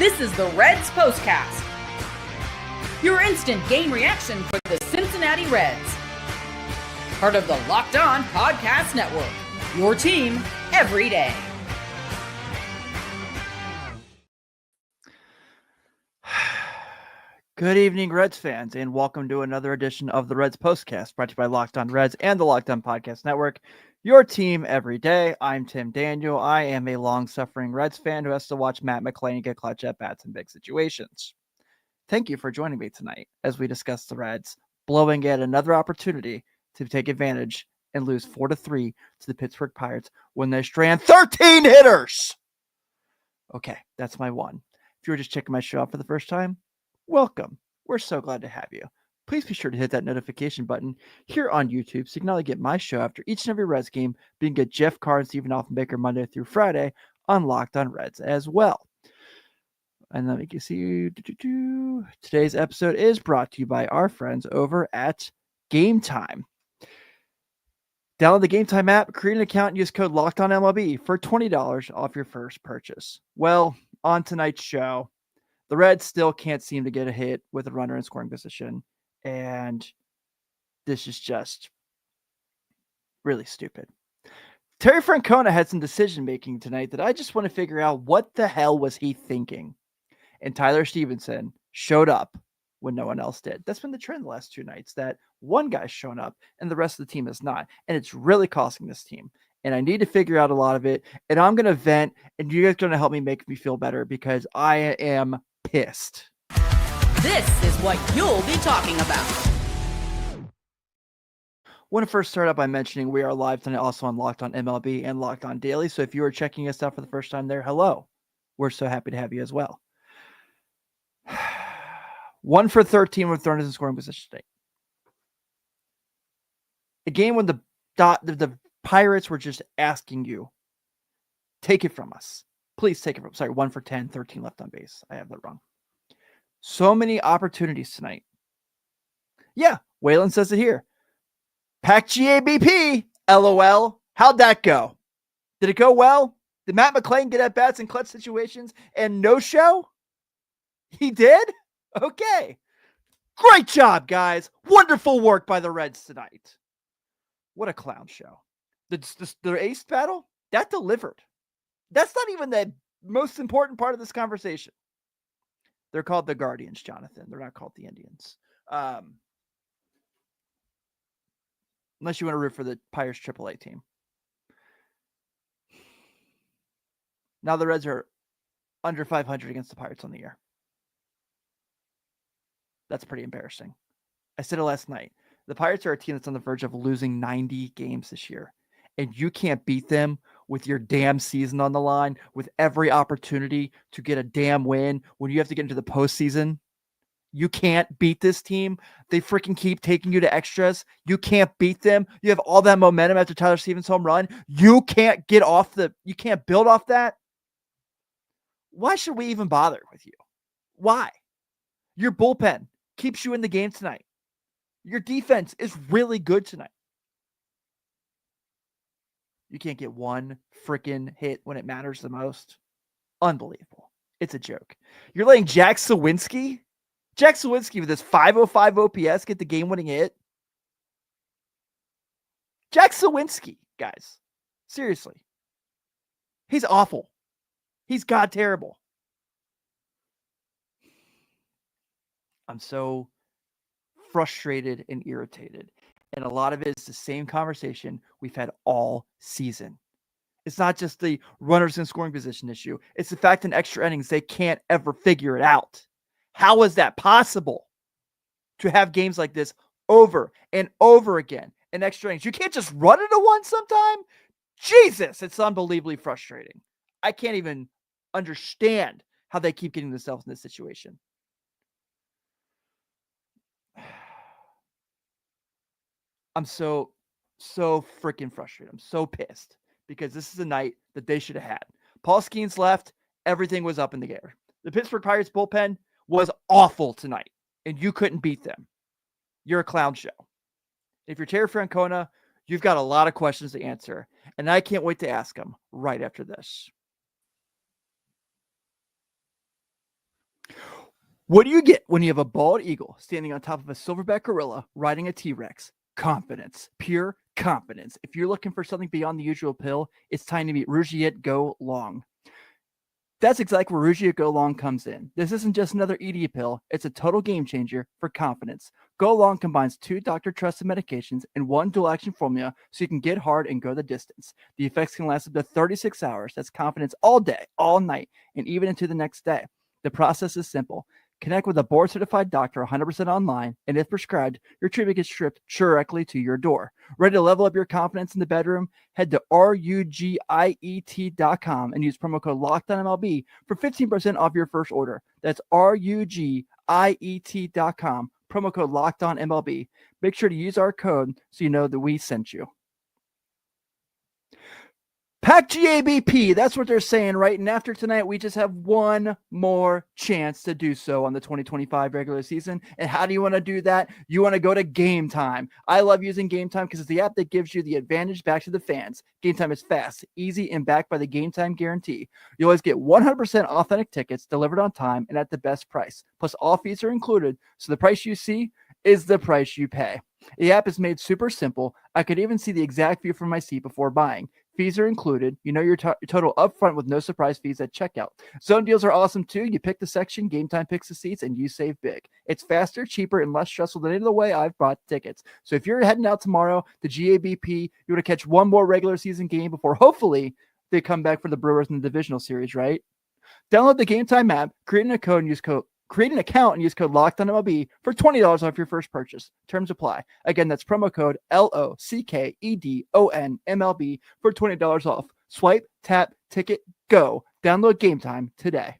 This is the Reds POSTCAST, your instant game reaction for the Cincinnati Reds. Part of the Locked On Podcast Network, your team every day. Good evening, Reds fans, and welcome to another edition of the Reds POSTCAST, brought to you by Locked On Reds and the Locked On Podcast Network, your team every day. I'm Tim Daniel. I am a long-suffering Reds fan who has to watch Matt McLain get clutch at-bats in big situations. Thank you for joining me tonight as we discuss the Reds blowing yet another opportunity to take advantage and lose 4-3 to the Pittsburgh Pirates when they strand 13 hitters. Okay, that's my one. If you were just checking my show out for the first time, welcome. We're so glad to have you. Please be sure to hit that notification button here on YouTube so you can not only get my show after each and every Reds game, but you can get Jeff Carr and Stephen Offenbaker Monday through Friday on Locked On Reds as well. And let me see. Today's episode is brought to you by our friends over at Game Time. Download the Game Time app, create an account, and use code LOCKEDONMLB for $20 off your first purchase. Well, on tonight's show, the Reds still can't seem to get a hit with a runner in scoring position, and this is just really stupid. Terry Francona had some decision-making tonight that I just want to figure out what the hell was he thinking. And Tyler Stevenson showed up when no one else did. That's been the trend the last two nights, that one guy's shown up and the rest of the team is not. And it's really costing this team. And I need to figure out a lot of it. And I'm going to vent, and you guys are going to help me make me feel better because I am pissed. This is what you'll be talking about. I want to first start out by mentioning we are live tonight also on Locked On MLB and Locked On Daily. So if you are checking us out for the first time there, hello. We're so happy to have you as well. 1 for 13 with runners in scoring position today. A game when the Pirates were just asking you, take it from us. Please take it from us. Sorry, 1 for 10, 13 left on base. I have that wrong. So many opportunities tonight. Yeah, Waylon says it here. Pack GABP, LOL. How'd that go? Did it go well? Did Matt McLain get at bats in clutch situations and no show? He did? Okay. Great job, guys. Wonderful work by the Reds tonight. What a clown show. The ace battle, that delivered. That's not even the most important part of this conversation. They're called the Guardians, Jonathan. They're not called the Indians. Unless you want to root for the Pirates AAA team. Now the Reds are under 500 against the Pirates on the year. That's pretty embarrassing. I said it last night. The Pirates are a team that's on the verge of losing 90 games this year. And you can't beat them with your damn season on the line, with every opportunity to get a damn win when you have to get into the postseason. You can't beat this team. They freaking keep taking you to extras. You can't beat them. You have all that momentum after Tyler Stevens' home run. You can't you can't build off that. Why should we even bother with you? Why? Your bullpen keeps you in the game tonight. Your defense is really good tonight. You can't get one freaking hit when it matters the most. Unbelievable. It's a joke. You're letting Jack Sawinski with his 505 OPS get the game-winning hit. Jack Sawinski, guys. Seriously. He's awful. He's god terrible. I'm so frustrated and irritated. And a lot of it is the same conversation we've had all season. It's not just the runners in scoring position issue. It's the fact in extra innings, they can't ever figure it out. How is that possible to have games like this over and over again in extra innings? You can't just run it a one sometime? Jesus, it's unbelievably frustrating. I can't even understand how they keep getting themselves in this situation. I'm so freaking frustrated. I'm so pissed because this is a night that they should have had. Paul Skeens left. Everything was up in the air. The Pittsburgh Pirates bullpen was awful tonight, and you couldn't beat them. You're a clown show. If you're Terry Francona, you've got a lot of questions to answer, and I can't wait to ask them right after this. What do you get when you have a bald eagle standing on top of a silverback gorilla riding a T-Rex? Confidence. Pure confidence. If you're looking for something beyond the usual pill, it's time to meet Rougiet Go Long. That's exactly where Rougiet Go Long comes in. This isn't just another ED pill, it's a total game changer for confidence. Go Long combines 2 doctor-trusted medications in 1 dual-action formula so you can get hard and go the distance. The effects can last up to 36 hours. That's confidence all day, all night, and even into the next day. The process is simple. Connect with a board-certified doctor 100% online, and if prescribed, your treatment gets shipped directly to your door. Ready to level up your confidence in the bedroom? Head to rugiet.com and use promo code LOCKEDONMLB for 15% off your first order. That's rugiet.com, promo code LOCKEDONMLB. Make sure to use our code so you know that we sent you. Pack GABP, that's what they're saying, right? And after tonight, we just have one more chance to do so on the 2025 regular season. And how do you want to do that? You want to go to Game Time. I love using Game Time because it's the app that gives you the advantage back to the fans. Game Time is fast, easy, and backed by the Game Time guarantee. You always get 100% authentic tickets delivered on time and at the best price. Plus, all fees are included, so the price you see is the price you pay. The app is made super simple. I could even see the exact view from my seat before buying. Fees are included. You know your total upfront with no surprise fees at checkout. Zone deals are awesome too. You pick the section, Game Time picks the seats, and you save big. It's faster, cheaper, and less stressful than any of the way I've bought tickets. So if you're heading out tomorrow to GABP, you want to catch one more regular season game before hopefully they come back for the Brewers in the divisional series, right? Download the Game Time app, create an account, and use code LOCKEDONMLB for $20 off your first purchase. Terms apply. Again, that's promo code LOCKEDONMLB for $20 off. Swipe, tap, ticket, go. Download Game Time today.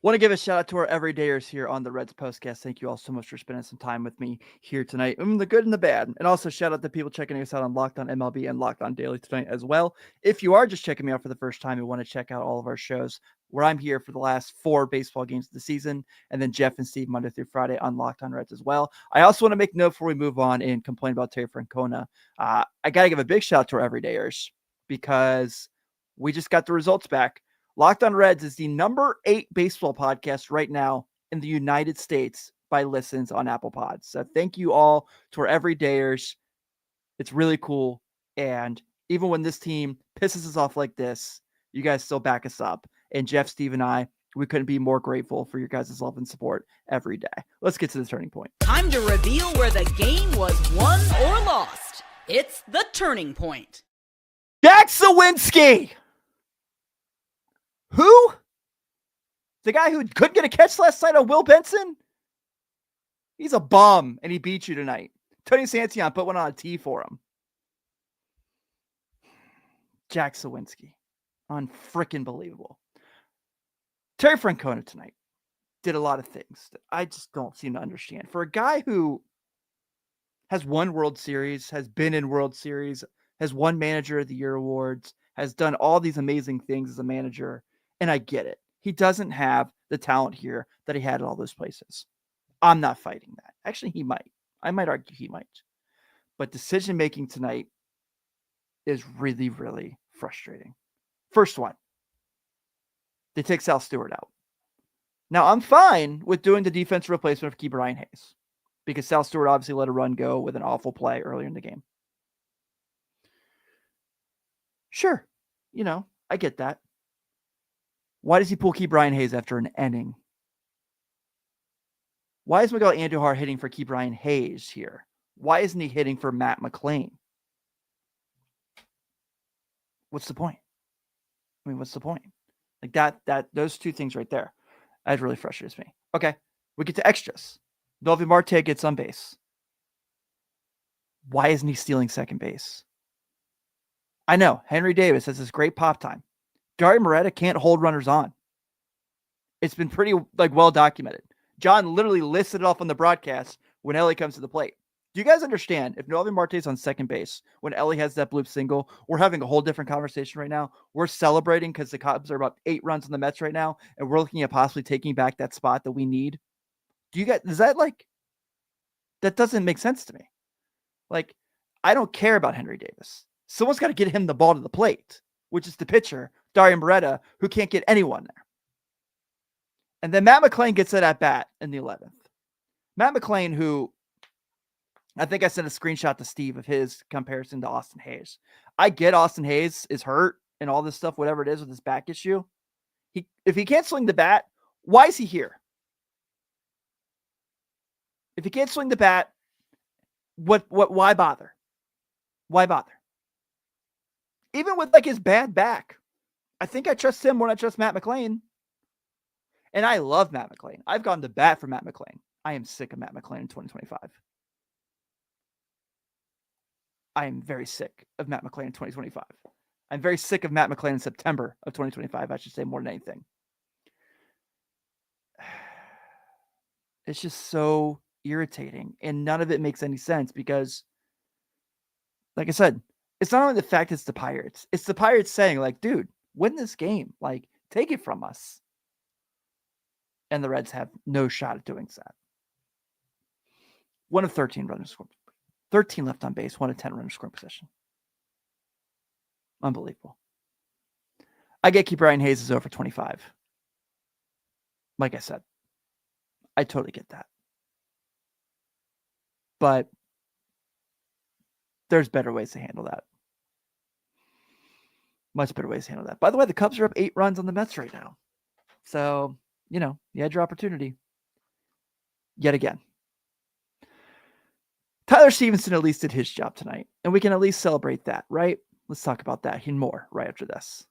Want to give a shout out to our everydayers here on the Reds Postcast. Thank you all so much for spending some time with me here tonight, the good and the bad. And also shout out to people checking us out on Locked On MLB and Locked On Daily tonight as well. If you are just checking me out for the first time and want to check out all of our shows, where I'm here for the last 4 baseball games of the season, and then Jeff and Steve Monday through Friday on Locked On Reds as well. I also want to make note before we move on and complain about Terry Francona. I got to give a big shout out to our everydayers because we just got the results back. Locked On Reds is the number 8 baseball podcast right now in the United States by listens on Apple Pods. So thank you all to our everydayers. It's really cool. And even when this team pisses us off like this, you guys still back us up. And Jeff, Steve, and I, we couldn't be more grateful for your guys' love and support every day. Let's get to the turning point. Time to reveal where the game was won or lost. It's the turning point. Jack Sawinski! Who? The guy who couldn't get a catch last night on Will Benson? He's a bum, and he beat you tonight. Tony Santillan put one on a tee for him. Jack Sawinski. Unfrickin' believable. Terry Francona tonight did a lot of things that I just don't seem to understand. For a guy who has won World Series, has been in World Series, has won Manager of the Year awards, has done all these amazing things as a manager, and I get it. He doesn't have the talent here that he had at all those places. I'm not fighting that. Actually, he might. I might argue he might. But decision-making tonight is really, really frustrating. First one, they take Sal Stewart out. Now, I'm fine with doing the defensive replacement for Brian Hayes because Sal Stewart obviously let a run go with an awful play earlier in the game. Sure, I get that. Why does he pull Brian Hayes after an inning? Why is Miguel Andujar hitting for Brian Hayes here? Why isn't he hitting for Matt McLain? What's the point? What's the point? Like that those two things right there. That really frustrates me. Okay, we get to extras. Novi Marte gets on base. Why isn't he stealing second base? I know Henry Davis has this great pop time. Dario Moreta can't hold runners on. It's been pretty well documented. John literally listed it off on the broadcast when Ellie comes to the plate. Do you guys understand if Noelvi Marte's on second base when Ellie has that bloop single, we're having a whole different conversation right now. We're celebrating because the Cubs are about 8 runs on the Mets right now, and we're looking at possibly taking back that spot that we need. Do you guys, that doesn't make sense to me. I don't care about Henry Davis. Someone's got to get him the ball to the plate. which is the pitcher, Dario Moreta, who can't get anyone there. And then Matt McLain gets it at bat in the 11th. Matt McLain, who I think I sent a screenshot to Steve of his comparison to Austin Hayes. I get Austin Hayes is hurt and all this stuff, whatever it is with his back issue. If he can't swing the bat, why is he here? If he can't swing the bat, why bother? Why bother? Even with like his bad back, I think I trust him more than I trust Matt McLain. And I love Matt McLain. I've gone to bat for Matt McLain. I am sick of Matt McLain in 2025. I am very sick of Matt McLain in 2025. I'm very sick of Matt McLain in September of 2025, I should say, more than anything. It's just so irritating, and none of it makes any sense because, like I said, it's not only the fact it's the Pirates. It's the Pirates saying, like, dude, win this game. Like, take it from us. And the Reds have no shot at doing that. 1 of 13 runners scored. 13 left on base, 1 of 10 runners scoring possession. Unbelievable. I get Brian Hayes is over 25. Like I said, I totally get that. But there's better ways to handle that. Much better ways to handle that. By the way, the Cubs are up 8 runs on the Mets right now. So, you had your opportunity. Yet again. Tyler Stevenson at least did his job tonight. And we can at least celebrate that, right? Let's talk about that and more right after this.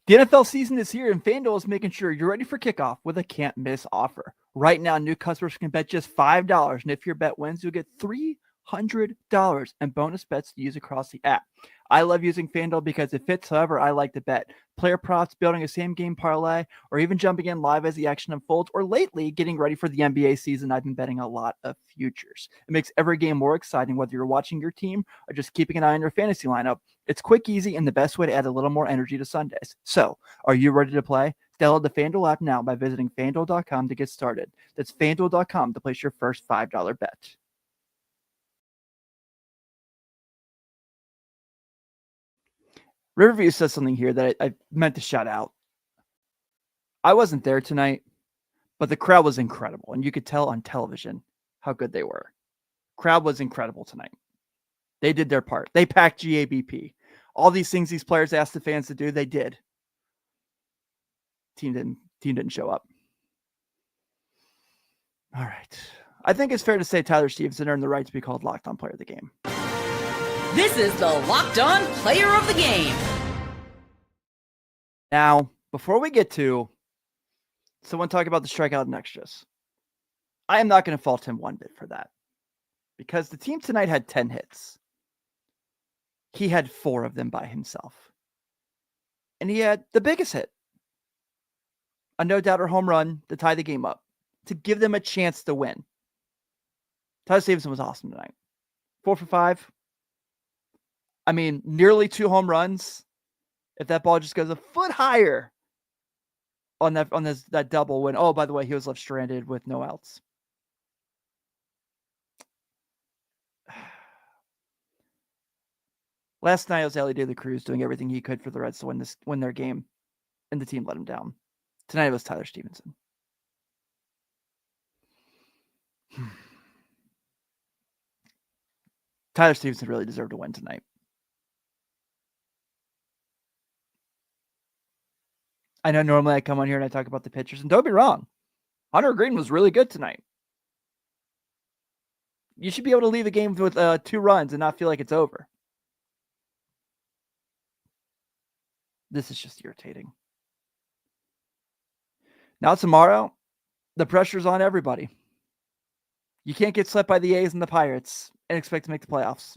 The NFL season is here, and FanDuel is making sure you're ready for kickoff with a can't-miss offer. Right now, new customers can bet just $5, and if your bet wins, you'll get $300 and bonus bets to use across the app. I love using FanDuel because it fits however I like to bet. Player props, building a same-game parlay, or even jumping in live as the action unfolds, or lately getting ready for the NBA season, I've been betting a lot of futures. It makes every game more exciting, whether you're watching your team or just keeping an eye on your fantasy lineup. It's quick, easy, and the best way to add a little more energy to Sundays. So, are you ready to play? Download the FanDuel app now by visiting FanDuel.com to get started. That's FanDuel.com to place your first $5 bet. Riverview says something here that I meant to shout out. I wasn't there tonight, but the crowd was incredible, and you could tell on television how good they were. Crowd was incredible tonight. They did their part. They packed GABP. All these things these players asked the fans to do, they did. Team didn't show up. All right. I think it's fair to say Tyler Stevenson earned the right to be called Locked On Player of the Game. This is the Locked On Player of the Game. Now, before we get to someone talk about the strikeout and extras, I am not going to fault him one bit for that. Because the team tonight had 10 hits. He had 4 of them by himself. And he had the biggest hit. A no-doubter home run to tie the game up. To give them a chance to win. Tyler Stevenson was awesome tonight. 4 for 5. I mean, nearly 2 home runs. If that ball just goes a foot higher on that double when, oh, by the way, he was left stranded with no outs. Last night it was Ellie De La Cruz doing everything he could for the Reds to win their game, and the team let him down. Tonight it was Tyler Stevenson. Tyler Stevenson really deserved to win tonight. I know normally I come on here and I talk about the pitchers, and don't be wrong. Hunter Green was really good tonight. You should be able to leave a game with 2 runs and not feel like it's over. This is just irritating. Now tomorrow, the pressure's on everybody. You can't get swept by the A's and the Pirates and expect to make the playoffs.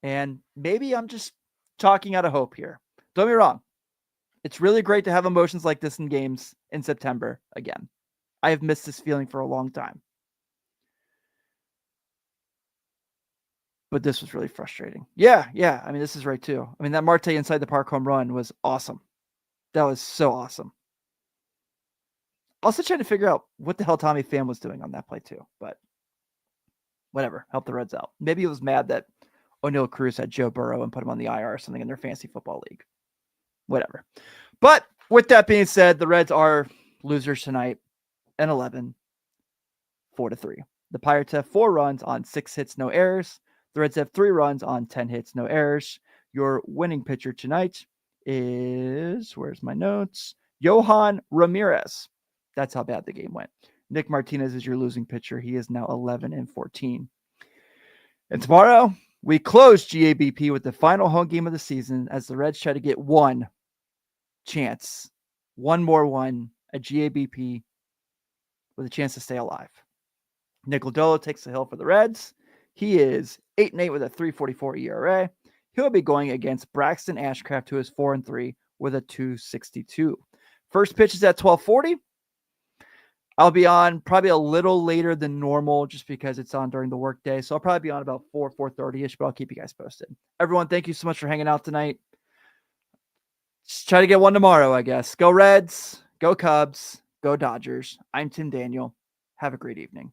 And maybe I'm just talking out of hope here. Don't be wrong. It's really great to have emotions like this in games in September again. I have missed this feeling for a long time. But this was really frustrating. Yeah. I mean, this is right too. I mean, that Marte inside the park home run was awesome. That was so awesome. Also trying to figure out what the hell Tommy Pham was doing on that play too. But Whatever. Help the Reds out. Maybe he was mad that O'Neal Cruz had Joe Burrow and put him on the IR or something in their fantasy football league. Whatever. But with that being said, the Reds are losers tonight and 11, 4-3. The Pirates have 4 runs on 6 hits, no errors. The Reds have 3 runs on 10 hits, no errors. Your winning pitcher tonight is, where's my notes? Yohan Ramirez. That's how bad the game went. Nick Martinez is your losing pitcher. He is now 11-14. And tomorrow, we close GABP with the final home game of the season as the Reds try to get one chance, one more one at GABP with a chance to stay alive. Nick Lodolo takes the hill for the Reds. He is 8-8 with a 3.44 ERA. He'll be going against Braxton Ashcraft, who is 4-3 with a 2.62. First pitch is at 12:40. I'll be on probably a little later than normal just because it's on during the workday. So I'll probably be on about 4:30-ish, but I'll keep you guys posted. Everyone, thank you so much for hanging out tonight. Just try to get one tomorrow, I guess. Go Reds, go Cubs, go Dodgers. I'm Tim Daniel. Have a great evening.